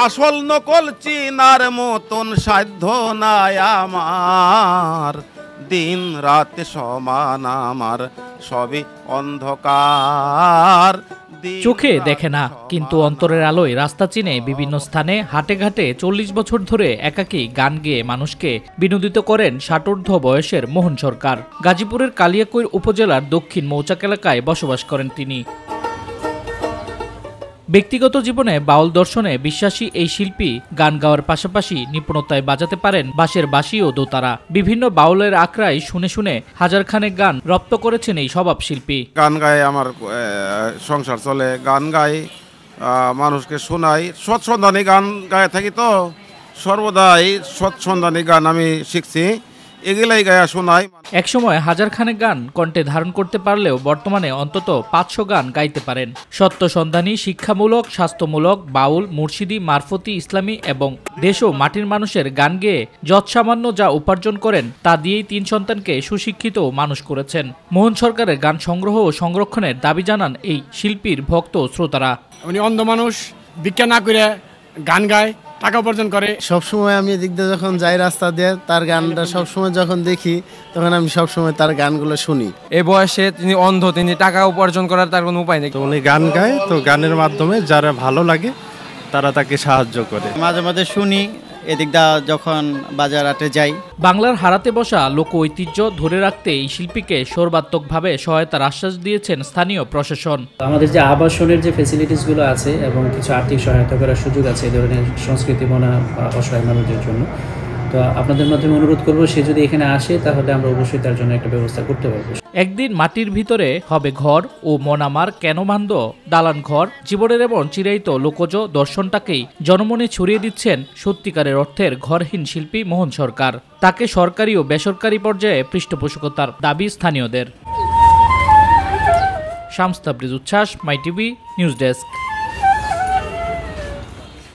আসল নকল চিনার মতন সাধ্য নাই আমার, দিন রাত সমান আমার, সবই অন্ধকার। চোখে দেখে না, কিন্তু অন্তরের আলোয় রাস্তা চিনে বিভিন্ন স্থানে হাটে ঘাটে 40 বছর ধরে একাকী গান গেয়ে মানুষকে বিনোদিত করেন 60 বয়সের মোহন সরকার। গাজীপুরের কালিয়াকৈর উপজেলার দক্ষিণ মৌচাক এলাকায় বসবাস করেন তিনি। ব্যক্তিগত জীবনে বাউল দর্শনে বিশ্বাসী এই শিল্পী গান গাওয়ার পাশাপাশি নিপুণতায় বাজাতে পারেন বাঁশের বাঁশি ও দোতারা। বিভিন্ন বাউলের আখড়ায় শুনে শুনে হাজারখানেক গান রপ্ত করেছেন এই স্বভাব শিল্পী। গান গায়ে আমার সংসার চলে, গান গাই, মানুষকে শোনাই, সৎসন্ধানী গান গায়ে থাকি, তো সর্বদাই সৎসন্ধানী গান আমি শিখছি, এগুলাই গায়ে শোনাই। একসময় হাজারখানেক গান কণ্ঠে ধারণ করতে পারলেও বর্তমানে অন্তত 500 গান গাইতে পারেন। সত্য সন্ধানী, শিক্ষামূলক, স্বাস্থ্যমূলক, বাউল, মুর্শিদি, মারফতি, ইসলামী এবং দেশ ও মাটির মানুষের গান গেয়ে যৎসামান্য যা উপার্জন করেন তা দিয়েই 3 সন্তানকে সুশিক্ষিত মানুষ করেছেন। মোহন সরকারের গান সংগ্রহ ও সংরক্ষণের দাবি জানান এই শিল্পীর ভক্ত শ্রোতারা। উনি অন্ধ মানুষ, ভিক্ষা না করে গান গায়, টাকা উপার্জন করে। সবসময় আমি এদিক দিয়ে যখন যাই রাস্তা দিয়ে, তার গানটা সবসময় যখন দেখি তখন আমি সবসময় তার গানগুলো শুনি। এই বয়সে তিনি অন্ধ, তিনি টাকা উপার্জন করার তার কোনো উপায় নেই। তো উনি গান গায়, তো গানের মাধ্যমে যারা ভালো লাগে তারা তাকে সাহায্য করে। মাঝে মাঝে শুনি, এদিক দা যখন বাজার হাটে যাই। বাংলার হারাতে বসা লোক ঐতিহ্য ধরে রাখতে এই শিল্পীকে সর্বাত্মকভাবে সহায়তার আশ্বাস দিয়েছেন স্থানীয় প্রশাসন। আমাদের যে আবাসনের যে ফেসিলিটিসগুলো আছে এবং কিছু আর্থিক সহায়তা করার সুযোগ আছে এই ধরনের সংস্কৃতি মনা অসহায় মানুষদের জন্য, তো আপনাদের মাধ্যমে অনুরোধ করব সে যদি এখানে আসে তাহলে আমরা অবশ্যই তার জন্য একটা ব্যবস্থা করতে পারবো। একদিন মাটির ভিতরে হবে ঘর ও মনামার কেন বান্ধ দালান ঘর, জীবনের এমন চিরায়িত লোকজ দর্শনটাকেই জনমনে ছড়িয়ে দিচ্ছেন সত্যিকারের অর্থের ঘরহীন শিল্পী মোহন সরকার। তাকে সরকারি ও বেসরকারি পর্যায়ে পৃষ্ঠপোষকতার দাবি স্থানীয়দের। শামস তাবরিজ উচ্ছ্বাস, মাই টিভি নিউজ ডেস্ক।